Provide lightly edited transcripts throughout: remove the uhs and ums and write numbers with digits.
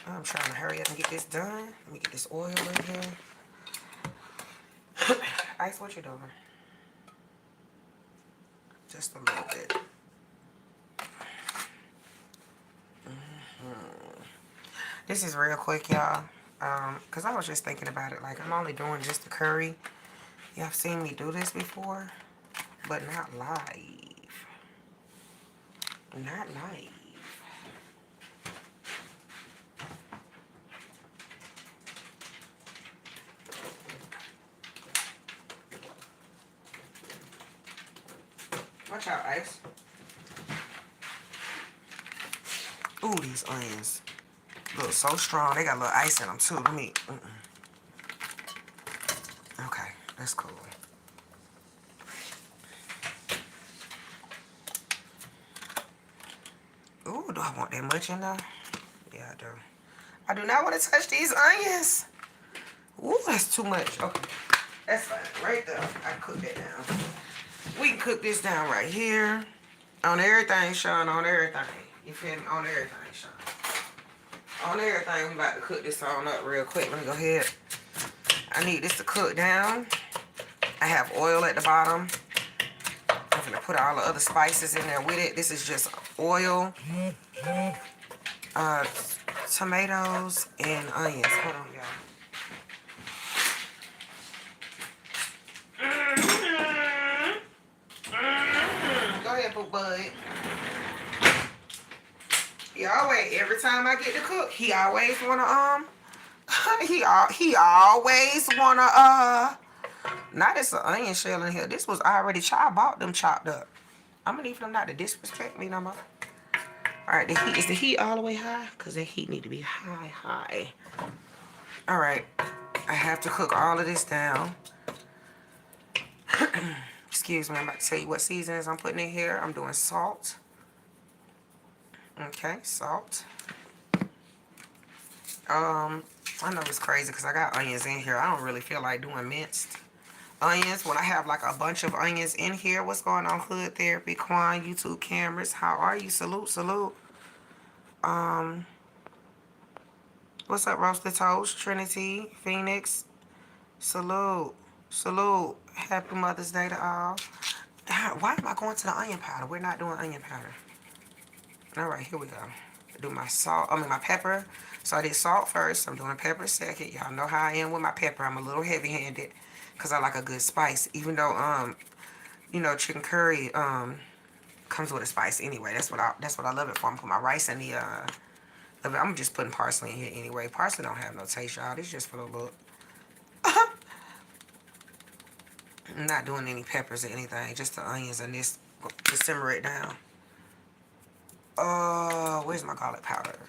I'm trying to hurry up and get this done. Let me get this oil in here. Ice, what you doing? Just a little bit. This is real quick, y'all. Cause I was just thinking about it. Like, I'm only doing just the curry. Y'all have seen me do this before, but not live. Not live. Watch out, Ice. Ooh, these onions look so strong. They got a little ice in them too. Let me. Okay, that's cool. Ooh, do I want that much in there? Yeah, I do. I do not want to touch these onions. Ooh, that's too much. Okay, that's fine. Right there. I can cook that down. We can cook this down right here. On everything, Sean. On everything. You feel me? On everything, Sean. On everything, we about to cook this on up real quick. Let me go ahead. I need this to cook down. I have oil at the bottom. I'm gonna put all the other spices in there with it. This is just oil, tomatoes, and onions. Hold on, y'all. Go ahead, boo bud. He always, every time I get to cook, he always wanna he always wanna now there's an onion shell in here. This was already chopped. I bought them chopped up. I'm gonna leave them not to disrespect me no more. Alright, the heat is the heat all the way high? Cause the heat need to be high. Alright. I have to cook all of this down. Excuse me, I'm about to tell you what seasonings I'm putting in here. I'm doing salt. Okay, salt. I know it's crazy because I got onions in here. I don't really feel like doing minced onions. When I have like a bunch of onions in here. What's going on, Hood Therapy, Quan, YouTube cameras? How are you? Salute, salute. What's up, Roasted Toast, Trinity, Phoenix? Salute, salute. Happy Mother's Day to all. Why am I going to the onion powder? We're not doing onion powder. All right, here we go. Do my salt, my pepper. So I did salt first. I'm doing pepper second. Y'all know how I am with my pepper. I'm a little heavy-handed because I like a good spice. Even though, chicken curry comes with a spice anyway. That's what I love it for. I'm putting my rice in the I'm just putting parsley in here anyway. Parsley don't have no taste, y'all. It's just for the look. I'm not doing any peppers or anything. Just the onions and this to simmer it down. Where's my garlic powder?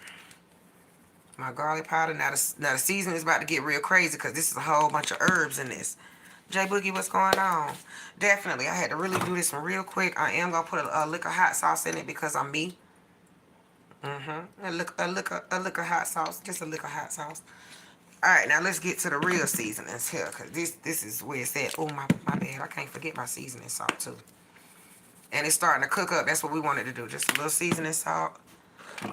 My garlic powder. Now the seasoning is about to get real crazy because this is a whole bunch of herbs in this. J Boogie, what's going on? Definitely, I had to really do this one real quick. I am gonna put a lick of hot sauce in it because I'm me. A lick of hot sauce. Just a lick of hot sauce. All right, now let's get to the real seasonings here because this is where it's at. Oh my bad. I can't forget my seasoning salt too. And it's starting to cook up. That's what we wanted to do. Just a little seasoning salt.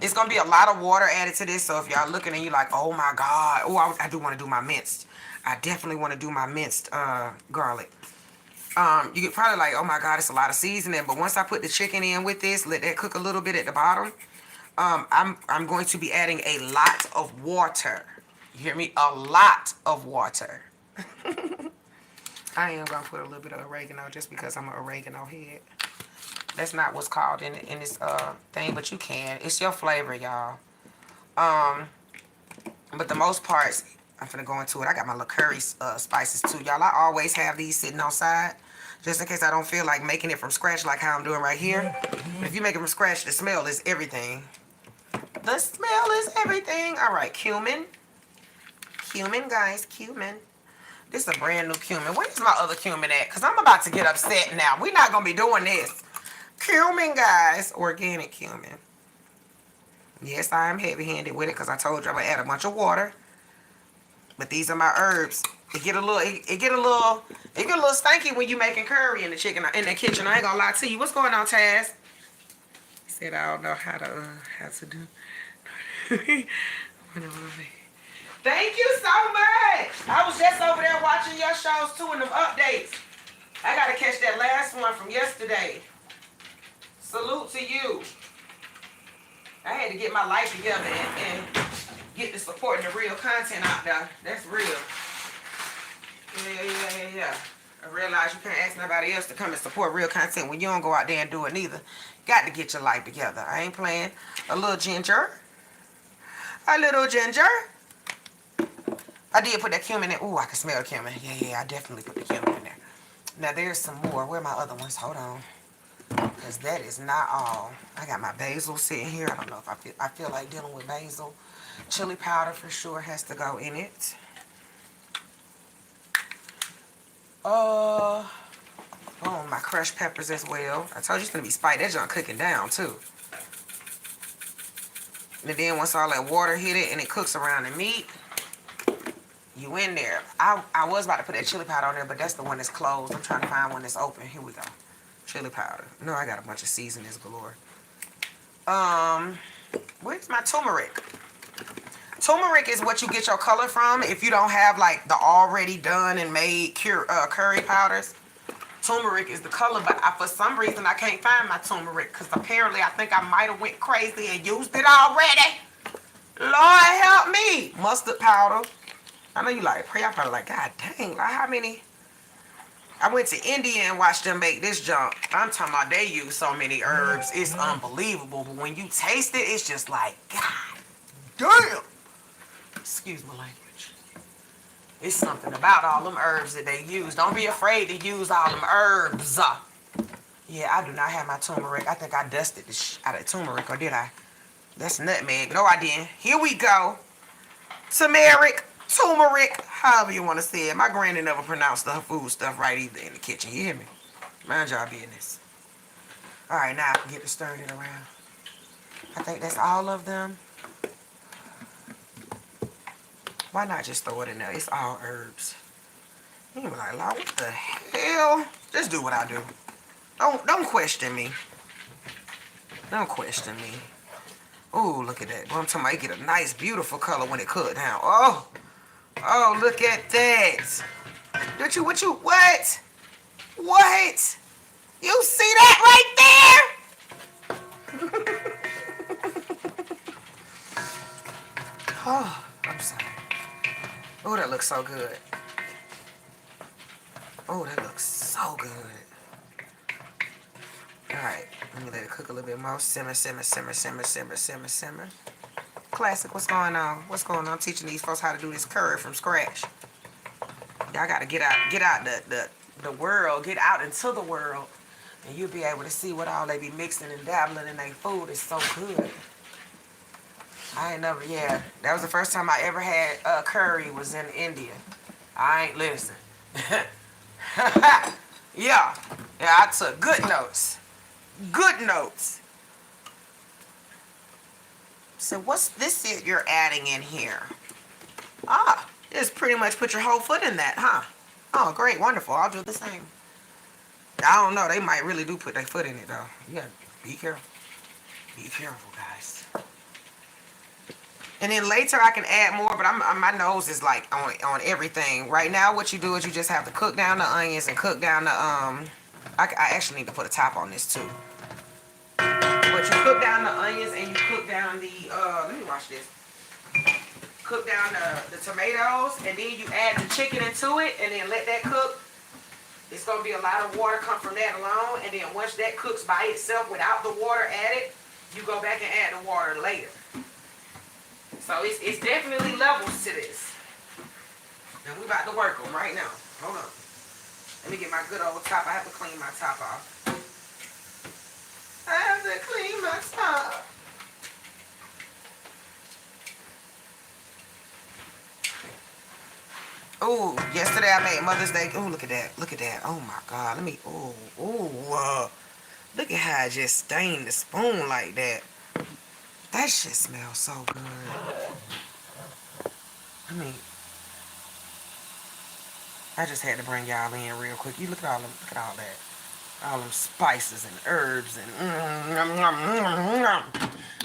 It's going to be a lot of water added to this. So if y'all looking and you're like, oh my God. Oh, I do want to do my minced. I definitely want to do my minced garlic. You get probably like, oh my God, it's a lot of seasoning. But once I put the chicken in with this, let that cook a little bit at the bottom. I'm going to be adding a lot of water. You hear me? A lot of water. I am going to put a little bit of oregano just because I'm an oregano head. That's not what's called in this thing, but you can. It's your flavor, y'all. But the most parts, I'm finna go into it. I got my little curry spices too, y'all. I always have these sitting on side, just in case I don't feel like making it from scratch like how I'm doing right here. But if you make it from scratch, the smell is everything. The smell is everything. All right, cumin. Cumin, guys, cumin. This is a brand new cumin. Where's my other cumin at? Because I'm about to get upset now. We're not going to be doing this. Cumin, guys. Organic cumin. Yes, I am heavy-handed with it because I told you I'm going to add a bunch of water. But these are my herbs. It get a little stanky when you making curry in the kitchen. I ain't gonna lie to you. What's going on, Taz? He said I don't know how to do. Thank you so much. I was just over there watching your shows too and them updates. I gotta catch that last one from yesterday. Salute to you. I had to get my life together and get the supporting the real content out there. That's real. Yeah. I realize you can't ask nobody else to come and support real content when you don't go out there and do it neither. Got to get your life together. I ain't playing. A little ginger. A little ginger. I did put that cumin in. Ooh, I can smell the cumin. Yeah, I definitely put the cumin in there. Now, there's some more. Where are my other ones? Hold on. Because that is not all. I got my basil sitting here. I don't know if I feel like dealing with basil. Chili powder for sure has to go in it. Oh, my crushed peppers as well. I told you it's going to be spicy. That junk cooking down, too. And then once all that water hit it and it cooks around the meat, you in there. I was about to put that chili powder on there, but that's the one that's closed. I'm trying to find one that's open. Here we go. Chili powder. No, I got a bunch of seasonings galore. Where's my turmeric? Turmeric is what you get your color from if you don't have like the already done and made curry powders. Turmeric is the color, but for some reason I can't find my turmeric because apparently I think I might have went crazy and used it already. Lord help me. Mustard powder. I know you like pray. I probably like, God dang, like how many? I went to India and watched them make this junk. I'm talking about they use so many herbs. It's unbelievable. But when you taste it, it's just like, God damn. Excuse my language. It's something about all them herbs that they use. Don't be afraid to use all them herbs. Yeah, I do not have my turmeric. I think I dusted the out of turmeric, or did I? That's nutmeg. No, I didn't. Here we go. Turmeric. However you want to say it. My granny never pronounced the food stuff right either in the kitchen. You hear me? Mind y'all business. Alright, now I can get to stirring it around. I think that's all of them. Why not just throw it in there? It's all herbs. You be like, Lord, what the hell? Just do what I do. Don't question me. Don't question me. Ooh, look at that. Well, I'm talking about you get a nice, beautiful color when it cooked down. Oh, look at that. What? What? You see that right there? Oh, I'm sorry. Oh, that looks so good. Oh, that looks so good. Alright, let me let it cook a little bit more. Simmer. Classic, what's going on? I'm teaching these folks how to do this curry from scratch. Y'all gotta get out the world, get out into the world, and you'll be able to see what all they be mixing and dabbling in their food. Is so good. That was the first time I ever had curry was in India. I ain't listen. Yeah, I took good notes. So what's this you're adding in here? Just pretty much put your whole foot in that, huh? Oh, great, wonderful. I'll do the same. I don't know. They might really do put their foot in it, though. You gotta be careful. Be careful, guys. And then later I can add more, but my nose is like on everything. Right now, what you do is you just have to cook down the onions and cook down the I actually need to put a top on this too. But you cook down the onions and you cook down the let me watch this. Cook down the tomatoes and then you add the chicken into it and then let that cook. It's gonna be a lot of water come from that alone, and then once that cooks by itself without the water added, you go back and add the water later. So it's definitely levels to this. And we about to work them right now. Hold on. Let me get my good old top. I have to clean my top off. I have to clean my top. Oh, yesterday I made Mother's Day. Oh, look at that. Oh my God. Let me. Look at how I just stained the spoon like that. That shit smells so good. I just had to bring y'all in real quick. You look at all that. All them spices and herbs and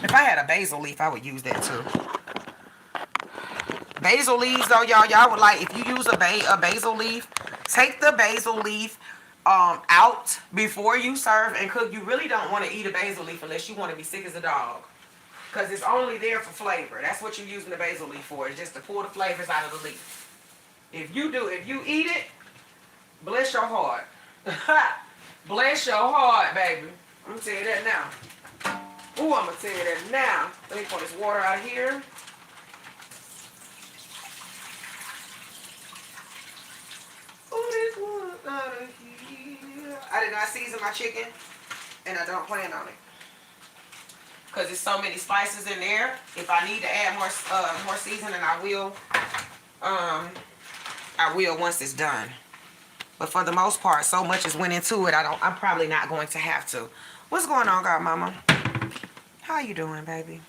If I had a basil leaf, I would use that too. Basil leaves though, y'all would like, if you use a basil leaf, take the basil leaf out before you serve and cook. You really don't want to eat a basil leaf unless you want to be sick as a dog. Because it's only there for flavor. That's what you're using the basil leaf for. It's just to pull the flavors out of the leaf. If you eat it, bless your heart. Bless your heart, baby. I'm going to tell you that now. Ooh, I'm going to tell you that now. Let me pour this water out of here. Ooh, this water out of here. I did not season my chicken, and I don't plan on it. Because there's so many spices in there. If I need to add more seasoning, I will. I will once it's done. But for the most part, so much has went into it. I'm probably not going to have to. What's going on, godmama? How you doing, baby?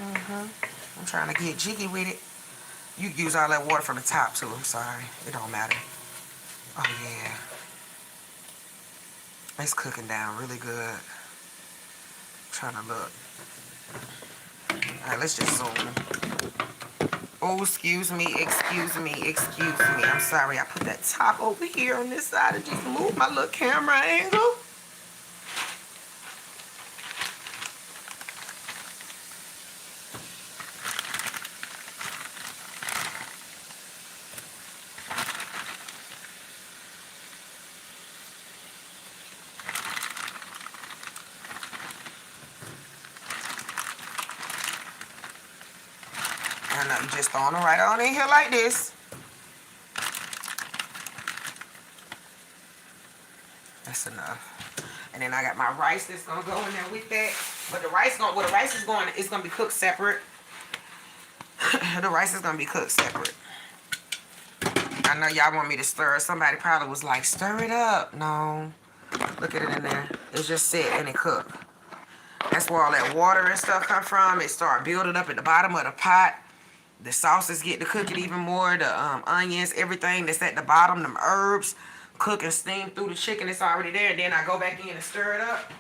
I'm trying to get jiggy with it. You use all that water from the top too. I'm sorry. It don't matter. Oh yeah. It's cooking down really good. Trying to look. Alright, let's just zoom. Oh, excuse me. I'm sorry. I put that top over here on this side and just move my little camera angle. You just throwing them right on in here like this. That's enough. And then I got my rice that's gonna go in there with that. But the rice is going, it's gonna be cooked separate. The rice is gonna be cooked separate. I know y'all want me to stir it. Somebody probably was like, stir it up. No. Look at it in there. It's just sit and it cook. That's where all that water and stuff come from. It start building up at the bottom of the pot. The sauces get to cook it even more. The onions, everything that's at the bottom, them herbs, cook and steam through the chicken that's already there. Then I go back in and stir it up.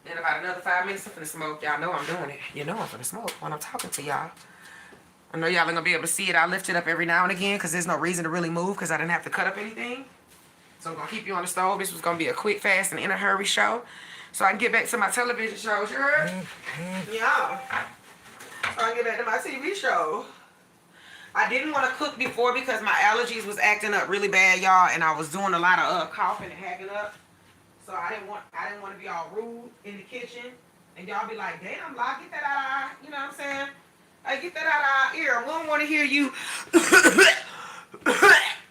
Then about another 5 minutes, I'm finna smoke. Y'all know I'm doing it. You know I'm finna smoke when I'm talking to y'all. I know y'all ain't gonna be able to see it. I lift it up every now and again because there's no reason to really move because I didn't have to cut up anything. So I'm gonna keep you on the stove. This was gonna be a quick, fast, and in a hurry show. So I can get back to my television shows, you heard? Yeah. So I can get back to my TV show. I didn't want to cook before because my allergies was acting up really bad, y'all, and I was doing a lot of coughing and hacking up. So I didn't want to be all rude in the kitchen, and y'all be like, "Damn, Lock, get that out of our," you know what I'm saying? Hey, get that out of our ear. We don't want to hear you.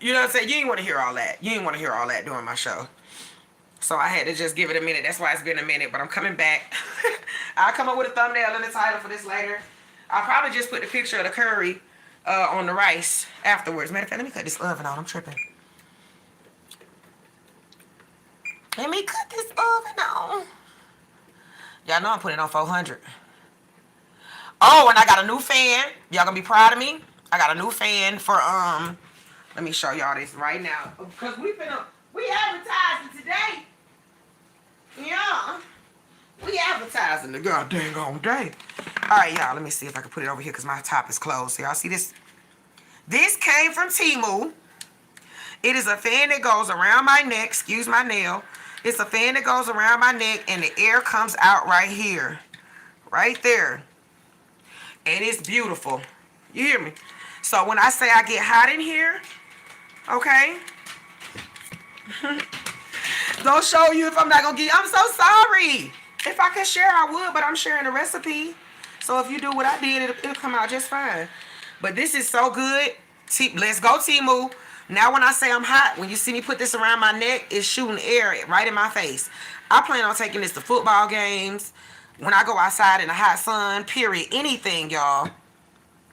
You know what I'm saying? You ain't want to hear all that. You ain't want to hear all that during my show. So I had to just give it a minute. That's why it's been a minute, but I'm coming back. I'll come up with a thumbnail and the title for this later. I'll probably just put the picture of the curry on the rice afterwards. Matter of fact, let me cut this oven on. I'm tripping. Let me cut this oven on. Y'all know I'm putting it on 400. Oh, and I got a new fan. Y'all gonna be proud of me. I got a new fan for let me show y'all this right now. Because we advertising today. Yeah. We advertising the goddamn on day. Alright, y'all, let me see if I can put it over here because my top is closed. So y'all see this? This came from Temu. It is a fan that goes around my neck. Excuse my nail. It's a fan that goes around my neck and the air comes out right here. Right there. And it's beautiful. You hear me? So when I say I get hot in here, okay? Don't show you if I'm not gonna get. I'm so sorry. If I could share, I would, but I'm sharing the recipe. So if you do what I did, it'll come out just fine. But this is so good. Let's go, Temu. Now when I say I'm hot, when you see me put this around my neck, it's shooting air right in my face. I plan on taking this to football games, when I go outside in the hot sun, period. Anything, y'all.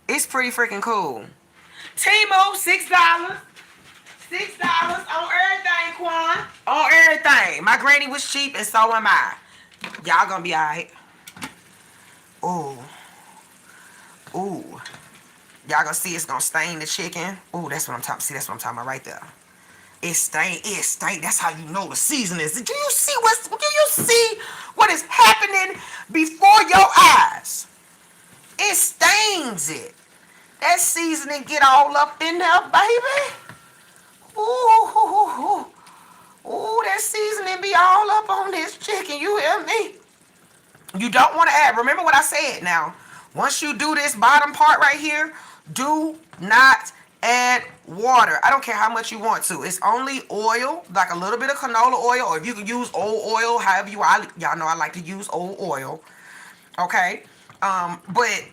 It's pretty freaking cool. Temu, $6. $6 on everything, Quan. On everything. My granny was cheap and so am I. Y'all gonna be alright. Ooh. Ooh. Y'all gonna see it's gonna stain the chicken. Ooh, that's what I'm talking. See, that's what I'm talking about right there. It stain. That's how you know the season is. Do you see what is happening before your eyes? It stains it. That seasoning get all up in there, baby. Ooh, ooh, that seasoning be all up on this chicken. You hear me? You don't want to add. Remember what I said now. Once you do this bottom part right here, do not add water. I don't care how much you want to. It's only oil, like a little bit of canola oil, or if you can use old oil, however you want. Y'all know I like to use old oil. Okay? But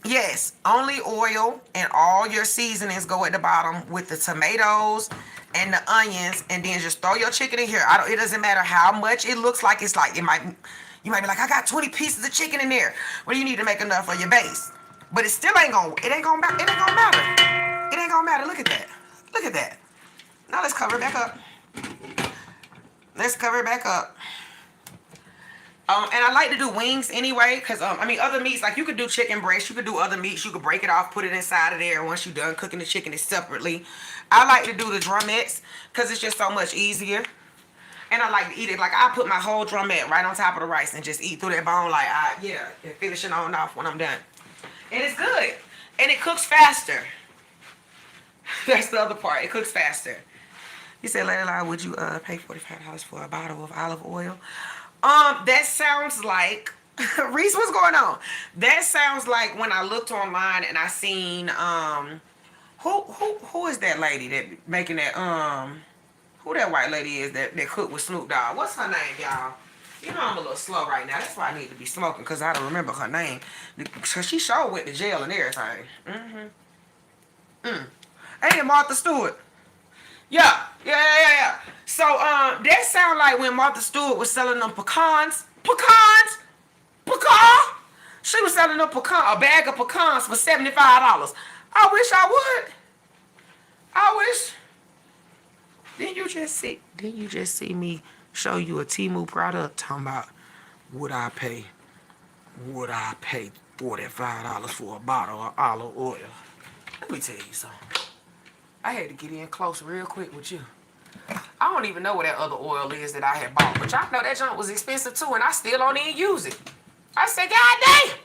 yes, only oil, and all your seasonings go at the bottom with the tomatoes and the onions, and then just throw your chicken in here. It doesn't matter how much it looks like. It's like you might be like, I got 20 pieces of chicken in there. Well, you need to make enough for your base. But it still ain't gonna it ain't gonna matter. It ain't gonna matter. It ain't gonna matter. Look at that. Look at that. Now let's cover it back up. Let's cover it back up. And I like to do wings anyway, because, I mean, other meats, like you could do chicken breast, you could do other meats, you could break it off, put it inside of there, once you're done cooking the chicken separately. I like to do the drumettes, because it's just so much easier. And I like to eat it, like I put my whole drumette right on top of the rice and just eat through that bone, like, and finish it on off when I'm done. And it's good. And it cooks faster. That's the other part, it cooks faster. You said, Layla, would you pay $45 for a bottle of olive oil? That sounds like Reese, what's going on? That sounds like when I looked online and I seen who is that lady that making that who that white lady is that cook with Snoop Dogg? What's her name, y'all? You know I'm a little slow right now. That's why I need to be smoking, because I don't remember her name. Cause she sure went to jail and everything. Ain't it Martha Stewart? Yeah. So, that sound like when Martha Stewart was selling them pecans. She was selling them a bag of pecans for $75. I wish I would. I wish. Didn't you just see me show you a Temu product talking about would I pay $45 for a bottle of olive oil? Let me tell you something. I had to get in close real quick with you. I don't even know what that other oil is that I had bought, but y'all know that junk was expensive too, and I still don't even use it. I said, God damn!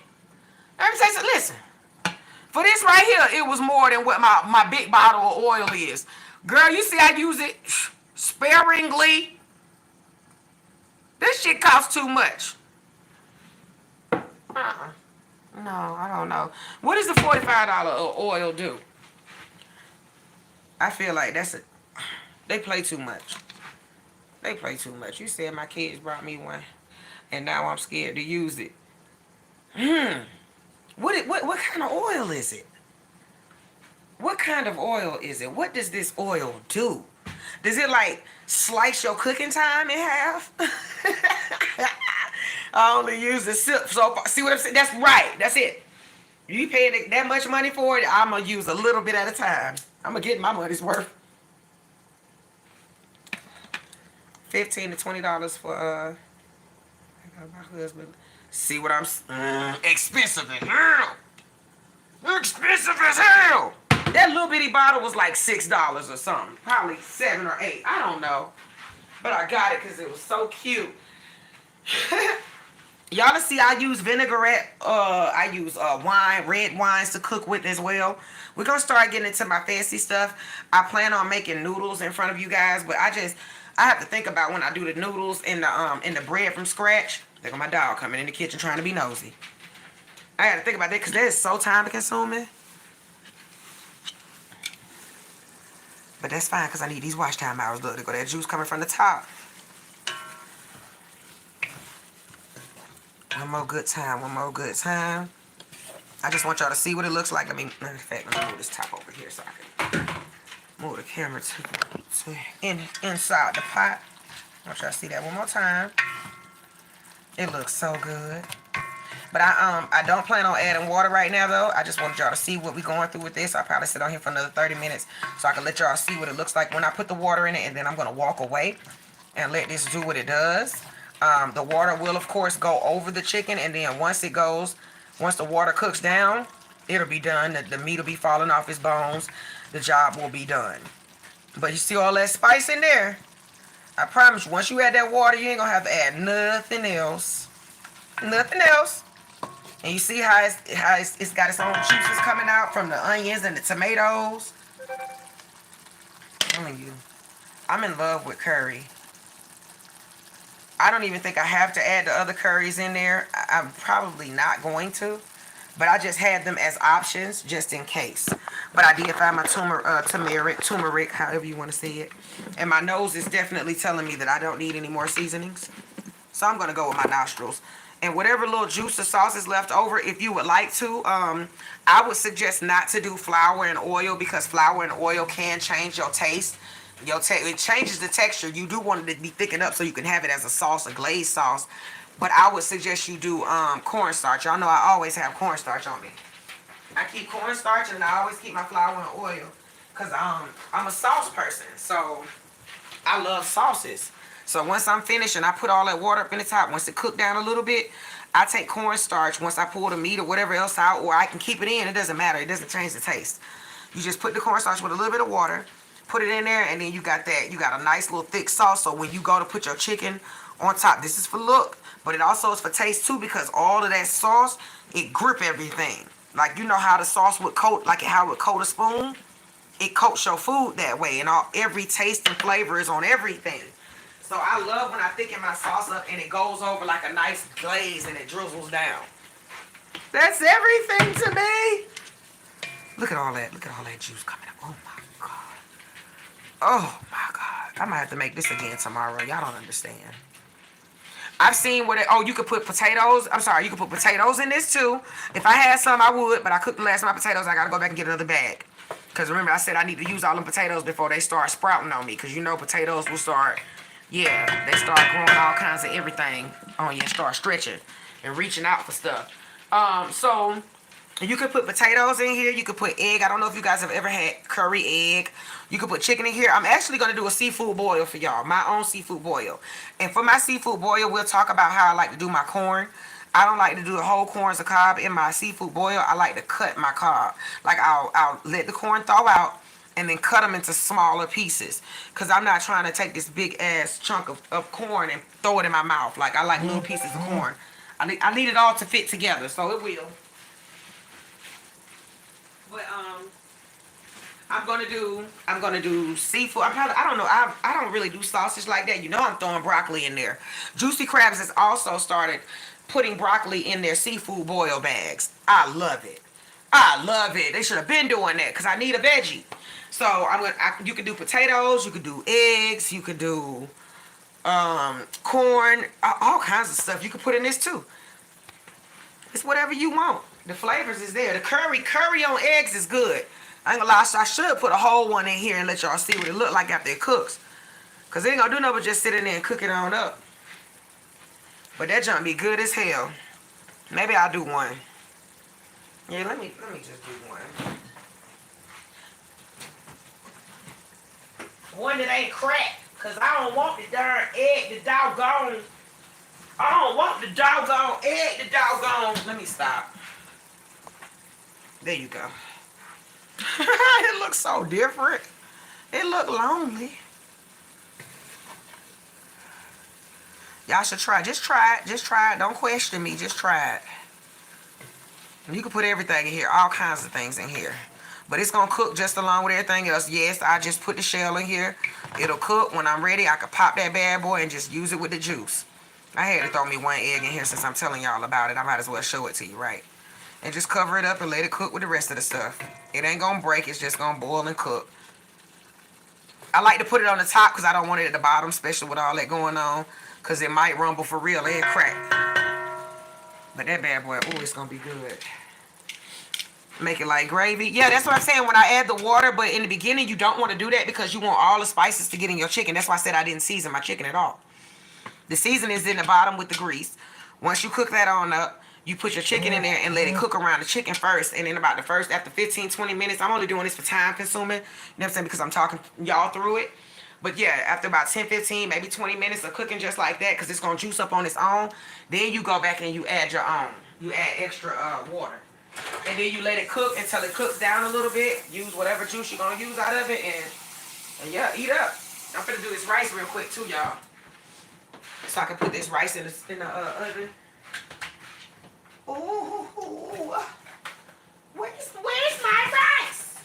Let me tell you, listen. For this right here, it was more than what my big bottle of oil is. Girl, you see I use it sparingly. This shit costs too much. No, I don't know. What does the $45 oil do? I feel like they play too much. They play too much. You said my kids brought me one, and now I'm scared to use it. What kind of oil is it? What kind of oil is it? What does this oil do? Does it like slice your cooking time in half? I only use the sip so far. See what I'm saying? That's right. That's it. You paying that much money for it, I'm going to use a little bit at a time. I'm going to get my money's worth. $15 to $20 for, I got my husband. See what I'm, expensive as hell. Expensive as hell. That little bitty bottle was like $6 or something. Probably $7 or $8. I don't know. But I got it because it was so cute. Y'all see I use vinaigrette. I use red wines to cook with as well. We're going to start getting into my fancy stuff. I plan on making noodles in front of you guys. But I have to think about when I do the noodles in the bread from scratch. Look at my dog coming in the kitchen trying to be nosy. I got to think about that because that is so time consuming. But that's fine because I need these watch time hours. Look, there go that juice coming from the top. One more good time. I just want y'all to see what it looks like. Matter of fact, let me move this top over here so I can move the camera to inside the pot. I want y'all to see that one more time. It looks so good. But I don't plan on adding water right now though. I just wanted y'all to see what we're going through with this. I'll probably sit on here for another 30 minutes so I can let y'all see what it looks like when I put the water in it, and then I'm going to walk away and let this do what it does. The water will of course go over the chicken, and then once the water cooks down, it'll be done. The meat will be falling off its bones. The job will be done. But you see all that spice in there? I promise you, once you add that water, you ain't going to have to add nothing else. Nothing else. And you see how it's got its own juices coming out from the onions and the tomatoes. I'm telling you, I'm in love with curry. I don't even think I have to add the other curries in there. I'm probably not going to. But I just had them as options just in case. But I did find my turmeric, however you want to say it. And my nose is definitely telling me that I don't need any more seasonings. So I'm going to go with my nostrils. And whatever little juice or sauce is left over, if you would like to, I would suggest not to do flour and oil because flour and oil can change your taste. It changes the texture. You do want it to be thickened up so you can have it as a sauce, a glazed sauce. But I would suggest you do cornstarch. Y'all know I always have cornstarch on me. I keep cornstarch and I always keep my flour and oil because I'm a sauce person. So I love sauces. So once I'm finished and I put all that water up in the top, once it cooked down a little bit, I take cornstarch once I pull the meat or whatever else out, or I can keep it in. It doesn't matter. It doesn't change the taste. You just put the cornstarch with a little bit of water, put it in there, and then you got that. You got a nice little thick sauce. So when you go to put your chicken on top, this is for look, but it also is for taste too because all of that sauce, it grip everything. Like you know how the sauce would coat, like how it would coat a spoon? It coats your food that way, and every taste and flavor is on everything. So I love when I thicken my sauce up and it goes over like a nice glaze and it drizzles down. That's everything to me. Look at all that. Look at all that juice coming up. Oh my God. Oh my God. I might have to make this again tomorrow. Y'all don't understand. I've seen where you could put potatoes. I'm sorry, you could put potatoes in this too. If I had some, I would, but I cooked the last of my potatoes. I got to go back and get another bag. Because remember, I said I need to use all them potatoes before they start sprouting on me. Because you know potatoes will start, yeah, they start growing all kinds of everything on you and start stretching and reaching out for stuff. So you could put potatoes in here. You could put egg. I don't know if you guys have ever had curry egg. You could put chicken in here. I'm actually going to do a seafood boil for y'all. My own seafood boil. And for my seafood boil, we'll talk about how I like to do my corn. I don't like to do the whole corns or cob in my seafood boil. I like to cut my cob. Like I'll let the corn thaw out and then cut them into smaller pieces. Because I'm not trying to take this big ass chunk of corn and throw it in my mouth. Like I like little pieces of corn. I need it all to fit together. So it will. But I'm gonna do seafood. I don't know. I don't really do sausage like that. You know I'm throwing broccoli in there. Juicy Crabs has also started putting broccoli in their seafood boil bags. I love it. I love it. They should have been doing that because I need a veggie. So you could do potatoes, you could do eggs, you could do corn, all kinds of stuff. You could put in this too. It's whatever you want. The flavors is there. The curry on eggs is good. I ain't gonna lie, I should put a whole one in here and let y'all see what it look like after it cooks. Cause it ain't gonna do nothing but just sit in there and cook it on up. But that junk be good as hell. Maybe I'll do one. Yeah, let me just do one. One that ain't cracked. Cause I don't want the darn egg, the doggone. I don't want the doggone egg, the doggone. Let me stop. There you go. It looks so different. It look lonely. Y'all should try. Just try it. Just try it. Don't question me. Just try it. You can put everything in here. All kinds of things in here. But it's going to cook just along with everything else. Yes, I just put the shell in here. It'll cook. When I'm ready, I can pop that bad boy and just use it with the juice. I had to throw me one egg in here since I'm telling y'all about it. I might as well show it to you, right? And just cover it up and let it cook with the rest of the stuff. It ain't going to break. It's just going to boil and cook. I like to put it on the top because I don't want it at the bottom, especially with all that going on. Because it might rumble for real and crack. But that bad boy, ooh, it's going to be good. Make it like gravy. Yeah, that's what I'm saying when I add the water. But in the beginning, you don't want to do that because you want all the spices to get in your chicken. That's why I said I didn't season my chicken at all. The season is in the bottom with the grease. Once you cook that on up, you put your chicken in there and let it cook around the chicken first. And then after 15, 20 minutes, I'm only doing this for time consuming. You know what I'm saying? Because I'm talking y'all through it. But yeah, after about 10, 15, maybe 20 minutes of cooking just like that, because it's going to juice up on its own, then you go back and you add your own. You add extra water. And then you let it cook until it cooks down a little bit. Use whatever juice you're going to use out of it. And yeah, eat up. I'm going to do this rice real quick too, y'all. So I can put this rice in the oven. Ooh, where's my rice?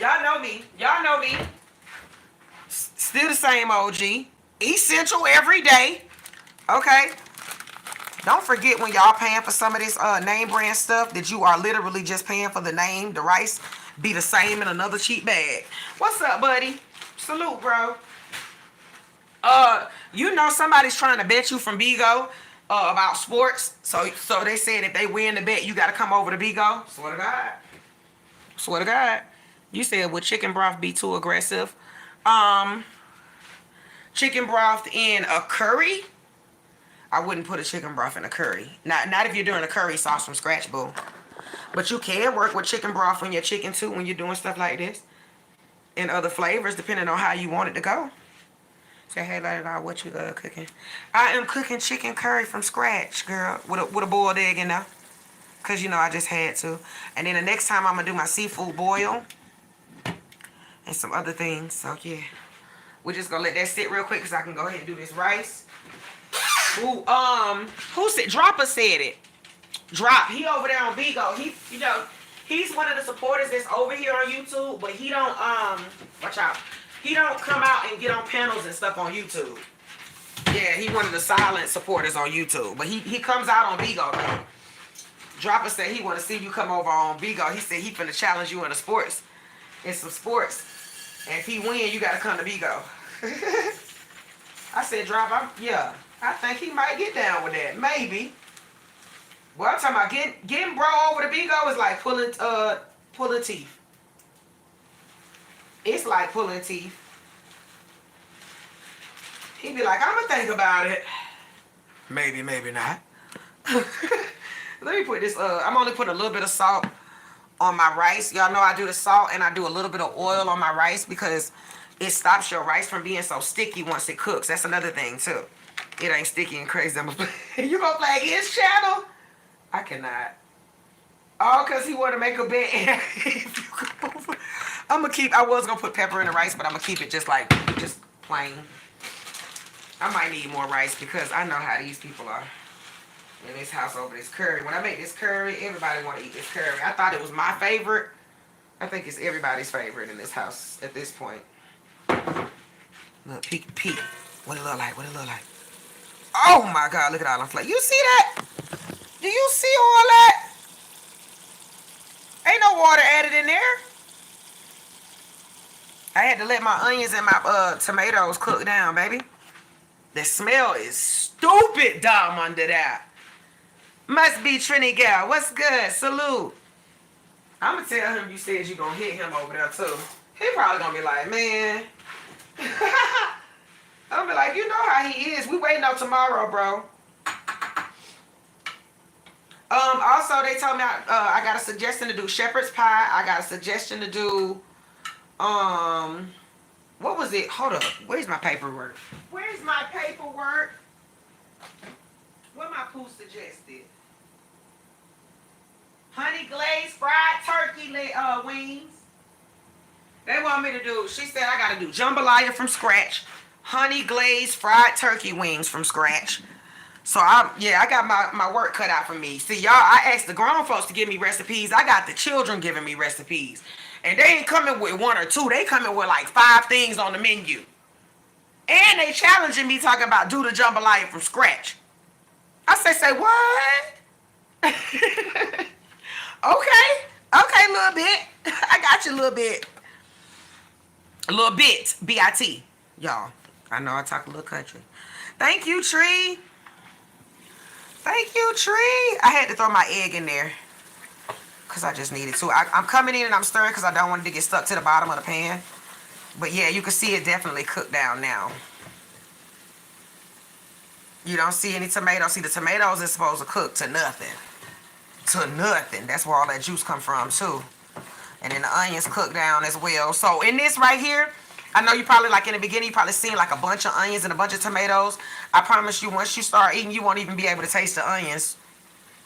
Y'all know me. Y'all know me. Still the same OG. Essential every day. Okay. Don't forget when y'all paying for some of this name brand stuff that you are literally just paying for the name. The rice be the same in another cheap bag. What's up, buddy? Salute, bro. You know somebody's trying to bet you from Bigo about sports. So they said if they win the bet, you got to come over to Bigo. Swear to God. Swear to God. You said would chicken broth be too aggressive? Um, Chicken broth in a curry? I wouldn't put a chicken broth in a curry. Not if you're doing a curry sauce from scratch, boo. But you can work with chicken broth in your chicken too when you're doing stuff like this. And other flavors depending on how you want it to go. Say, hey, Lala, what you cooking? I am cooking chicken curry from scratch, girl, with a boiled egg in there. Because, I just had to. And then the next time I'm going to do my seafood boil and some other things. So, yeah. We're just going to let that sit real quick because I can go ahead and do this rice. Ooh, who said? Dropper said it. Drop. He over there on Bigo. He's one of the supporters that's over here on YouTube, but he don't, watch out. He don't come out and get on panels and stuff on YouTube. Yeah, he one of the silent supporters on YouTube. But he comes out on Bigo, though. Dropper said he want to see you come over on Bigo. He said he finna challenge you in some sports. And if he win, you got to come to Bigo. I said, Drop, I think he might get down with that. Maybe. Well, I'm talking about getting bro over to Bigo is like pulling teeth. It's like pulling teeth. He'd be like, I'm going to think about it. Maybe, maybe not. Let me put this, I'm only putting a little bit of salt on my rice. Y'all know I do the salt and I do a little bit of oil on my rice because it stops your rice from being so sticky once it cooks. That's another thing, too. It ain't sticky and crazy. You gonna flag his channel? I cannot. Oh, because he want to make a bet. I was going to put pepper in the rice, but I'm going to keep it just plain. I might need more rice because I know how these people are in this house over this curry. When I make this curry, everybody want to eat this curry. I thought it was my favorite. I think it's everybody's favorite in this house at this point. Look, peek. What it look like? Oh my God, look at all them flakes. You see that? Do you see all that? Ain't no water added in there. I had to let my onions and my tomatoes cook down, baby. The smell is stupid dumb under that. Must be Trini gal. What's good? Salute. I'm going to tell him you said you going to hit him over there, too. He probably going to be like, man. I'm going to be like, you know how he is. We waiting on tomorrow, bro. Also, they told me I got a suggestion to do shepherd's pie. I got a suggestion to do, what was it? Hold up. Where's my paperwork? What my poo suggested? Honey glazed fried turkey wings. They want me to do, she said I got to do jambalaya from scratch. Honey glazed fried turkey wings from scratch. So, I got my work cut out for me. See, y'all, I asked the grown folks to give me recipes. I got the children giving me recipes. And they ain't coming with one or two. They coming with like 5 things on the menu. And they challenging me talking about do the jambalaya from scratch. I say what? Okay, a little bit. I got you a little bit. A little bit. B-I-T. Y'all, I know I talk a little country. Thank you, Tree. I had to throw my egg in there because I just needed to. I'm coming in and I'm stirring because I don't want it to get stuck to the bottom of the pan. But yeah, you can see it definitely cooked down now. You don't see any tomatoes. See, the tomatoes is supposed to cook to nothing. That's where all that juice come from too. And then the onions cook down as well. So in this right here, I know you probably, like in the beginning, you probably seen like a bunch of onions and a bunch of tomatoes. I promise you, once you start eating, you won't even be able to taste the onions.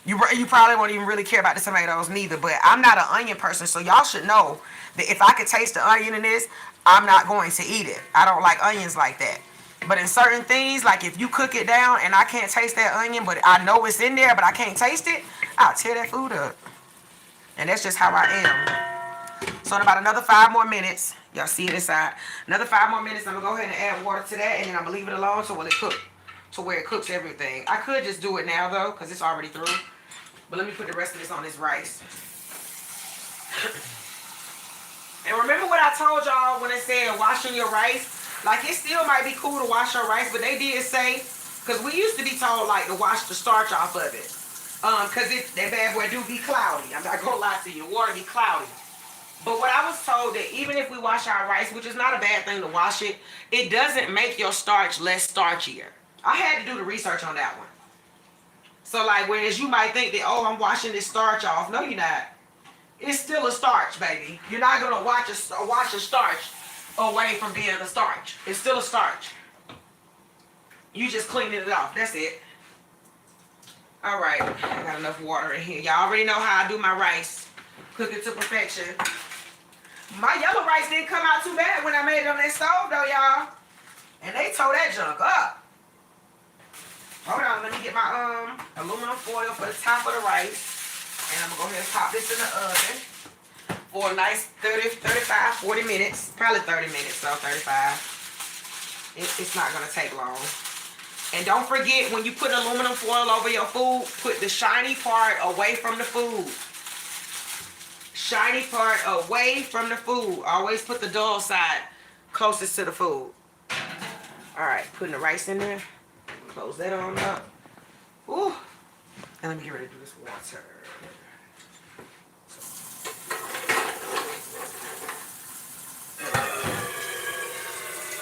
You probably won't even really care about the tomatoes neither. But I'm not an onion person, so y'all should know that if I could taste the onion in this, I'm not going to eat it. I don't like onions like that. But in certain things, like if you cook it down and I can't taste that onion, but I know it's in there, but I can't taste it, I'll tear that food up. And that's just how I am. So in about another 5 more minutes, y'all see it inside. Another 5 more minutes, I'm gonna go ahead and add water to that, and then I'm gonna leave it alone so when it cook, to where it cooks everything. I could just do it now though, because it's already through. But let me put the rest of this on this rice. And remember what I told y'all when it said washing your rice? Like, it still might be cool to wash your rice, but they did say, because we used to be told, like, to wash the starch off of it. Because that bad boy do be cloudy. I'm not going to lie to you. The water be cloudy. But what I was told that even if we wash our rice, which is not a bad thing to wash it, it doesn't make your starch less starchier. I had to do the research on that one. So, like, whereas you might think that, oh, I'm washing this starch off. No, you're not. It's still a starch, baby. You're not going to wash a starch away from being a starch. It's still a starch. You just cleaning it off. That's it. All right. I got enough water in here. Y'all already know how I do my rice. Cook it to perfection. My yellow rice didn't come out too bad when I made it on that stove, though, y'all. And they tore that junk up. Hold on. Let me get my aluminum foil for the top of the rice. And I'm going to go ahead and pop this in the oven for a nice 30, 35, 40 minutes. Probably 30 minutes, so 35. It's not going to take long. And don't forget, when you put aluminum foil over your food, put the shiny part away from the food. Shiny part away from the food. Always put the dull side closest to the food. All right, putting the rice in there. Close that on up. Ooh. And let me get ready to do this water.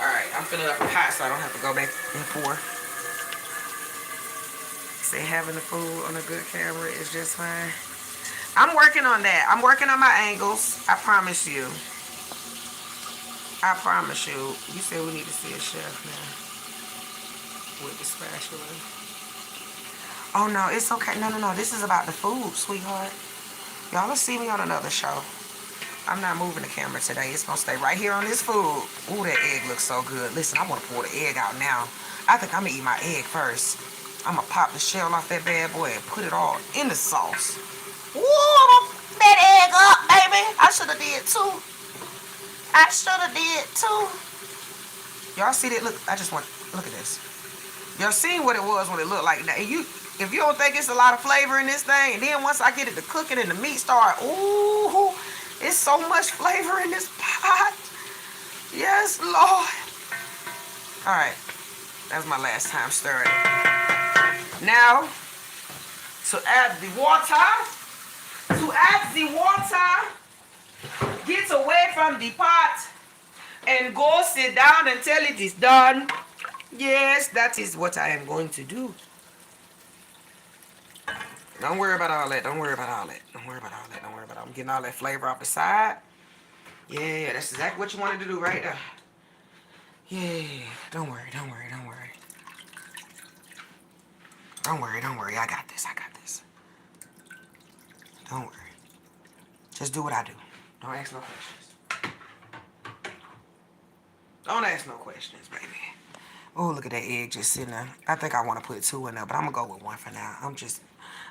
Alright, I'm filling up the pot so I don't have to go back and pour. Say having the food on a good camera is just fine. I'm working on that. I'm working on my angles. I promise you. I promise you. You said we need to see a chef now. With the spatula. Oh no, it's okay. No. This is about the food, sweetheart. Y'all will see me on another show. I'm not moving the camera today. It's going to stay right here on this food. Ooh, that egg looks so good. Listen, I want to pour the egg out now. I think I'm going to eat my egg first. I'm going to pop the shell off that bad boy and put it all in the sauce. Ooh, I'm going to that egg up, baby. I should have did too. Y'all see that? Look, I just want, look at this. Y'all seen what it was when it looked like that. If you don't think it's a lot of flavor in this thing, and then once I get it to cooking and the meat start, ooh, it's so much flavor in this pot. Yes, Lord. All right. That was my last time stirring it. Now, to add the water. Get away from the pot and go sit down until it is done. Yes, that is what I am going to do. Don't worry about all that. I'm getting all that flavor off the side. Yeah, that's exactly what you wanted to do right there. Yeah, don't worry. I got this. Don't worry. Just do what I do. Don't ask no questions. Don't ask no questions, baby. Oh, look at that egg just sitting there. I think I want to put 2 in there, but I'm going to go with 1 for now.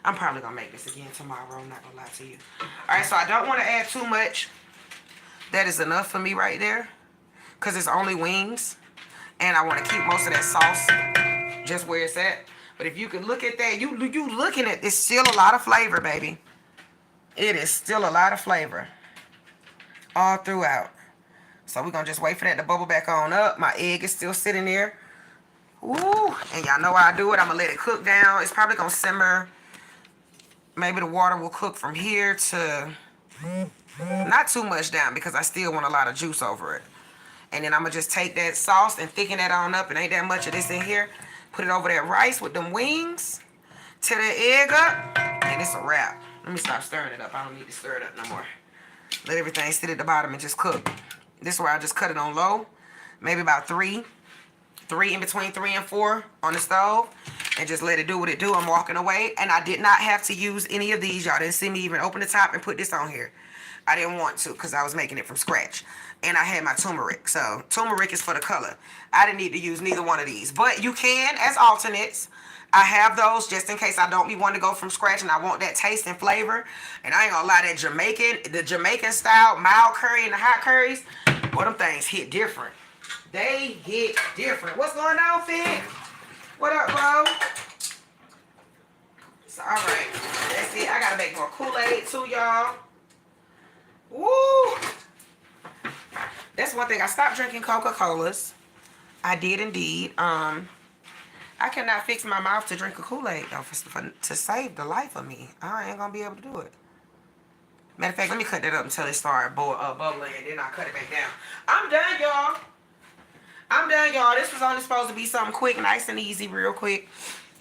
I'm probably going to make this again tomorrow. I'm not going to lie to you. All right, so I don't want to add too much. That is enough for me right there because it's only wings. And I want to keep most of that sauce just where it's at. But if you can look at that, you looking at, it's still a lot of flavor, baby. It is still a lot of flavor all throughout. So we're going to just wait for that to bubble back on up. My egg is still sitting there. Ooh, and y'all know how I do it. I'm going to let it cook down. It's probably going to simmer. Maybe the water will cook from here to not too much down because I still want a lot of juice over it. And then I'm going to just take that sauce and thicken that on up. And ain't that much of this in here. Put it over that rice with them wings. Tear that egg up. And it's a wrap. Let me stop stirring it up. I don't need to stir it up no more. Let everything sit at the bottom and just cook. This is where I just cut it on low. Maybe about 3. 3 in between 3 and 4 on the stove. and just let it do what it do. I'm walking away, and I did not have to use any of these. Y'all didn't see me even open the top and put this on here. I didn't want to because I was making it from scratch. And I had my turmeric. So turmeric is for the color. I didn't need to use neither one of these. But you can as alternates. I have those just in case I don't be wanting to go from scratch and I want that taste and flavor. And I ain't gonna lie, the Jamaican style mild curry and the hot curries, well, them things hit different. They hit different. What's going on, Fig? What up, bro? So, all right. That's it. I gotta make more Kool-Aid too, y'all. Woo! That's one thing. I stopped drinking Coca-Colas. I did indeed. I cannot fix my mouth to drink a Kool-Aid though to save the life of me. I ain't gonna be able to do it. Matter of fact, let me cut that up until it starts bubbling, and then I'll cut it back down. I'm done, y'all. I'm done, y'all. This was only supposed to be something quick, nice and easy, real quick,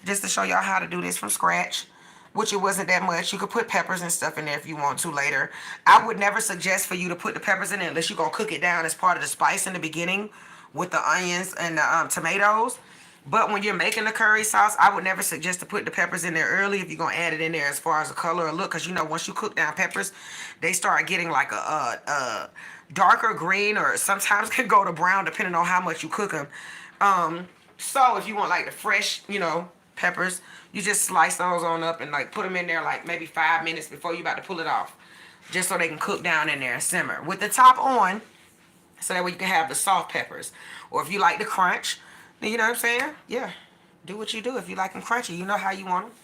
just to show y'all how to do this from scratch, which it wasn't that much. You could put peppers and stuff in there if you want to later. I would never suggest for you to put the peppers in there unless you're gonna cook it down as part of the spice in the beginning with the onions and the tomatoes. But when you're making the curry sauce, I would never suggest to put the peppers in there early if you're going to add it in there as far as the color or look. Because, you know, once you cook down peppers, they start getting like a darker green or sometimes can go to brown depending on how much you cook them. So if you want like the fresh, you know, peppers, you just slice those on up and like put them in there like maybe 5 minutes before you're about to pull it off. Just so they can cook down in there and simmer. With the top on, so that way you can have the soft peppers. Or if you like the crunch, you know what I'm saying? Yeah. Do what you do. If you like them crunchy, you know how you want them.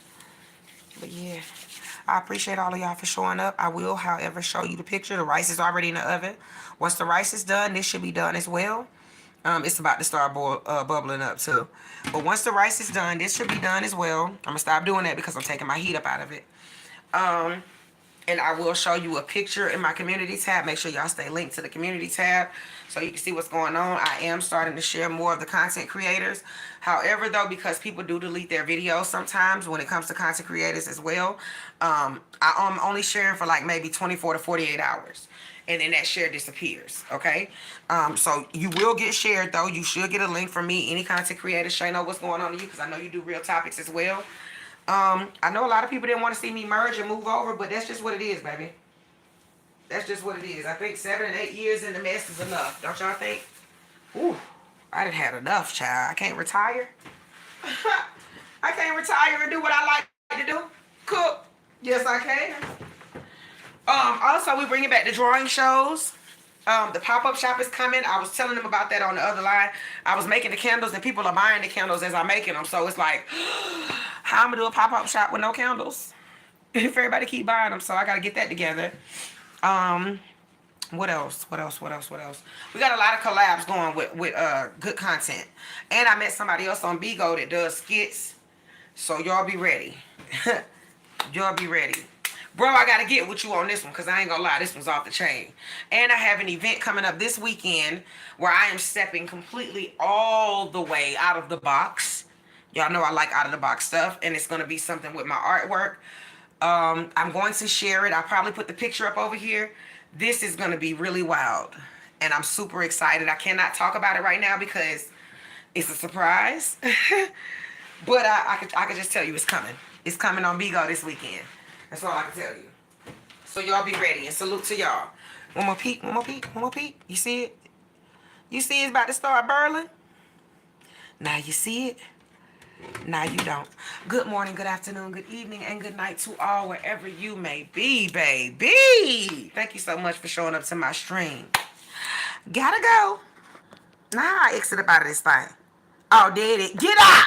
But yeah, I appreciate all of y'all for showing up. I will, however, show you the picture. The rice is already in the oven. Once the rice is done, this should be done as well. It's about to start bubbling up too. But once the rice is done, this should be done as well. I'm going to stop doing that because I'm taking my heat up out of it. And I will show you a picture in my community tab. Make sure y'all stay linked to the community tab so you can see what's going on. I am starting to share more of the content creators. However, though, because people do delete their videos sometimes when it comes to content creators as well, I'm only sharing for like maybe 24 to 48 hours. And then that share disappears, okay? So you will get shared, though. You should get a link from me. Any content creator, should know what's going on to you because I know you do real topics as well. I know a lot of people didn't want to see me merge and move over, but that's just what it is, baby. That's just what it is. I think 7 and 8 years in the mess is enough. Don't y'all think? Ooh, I done had enough, child. I can't retire. I can't retire and do what I like to do. Cook. Yes, I can. Also, we're bringing back the drawing shows. The pop-up shop is coming. I was telling them about that on the other line. I was making the candles, and people are buying the candles as I'm making them. So it's like, how I'm going to do a pop-up shop with no candles? If everybody keep buying them. So I got to get that together. What else? We got a lot of collabs going with good content. And I met somebody else on Bigo that does skits. So y'all be ready. Y'all be ready. Bro, I got to get with you on this one because I ain't going to lie. This one's off the chain. And I have an event coming up this weekend where I am stepping completely all the way out of the box. Y'all know I like out of the box stuff. And it's going to be something with my artwork. I'm going to share it. I'll probably put the picture up over here. This is going to be really wild. And I'm super excited. I cannot talk about it right now because it's a surprise. But I could just tell you it's coming. It's coming on Bigo this weekend. That's all I can tell you. So y'all be ready. And salute to y'all. One more peek. You see it? You see it's about to start burling? Now you see it? Now you don't. Good morning, good afternoon, good evening, and good night to all wherever you may be, baby. Thank you so much for showing up to my stream. Gotta go. Now I exit up out of this thing. Oh, did it? Get out!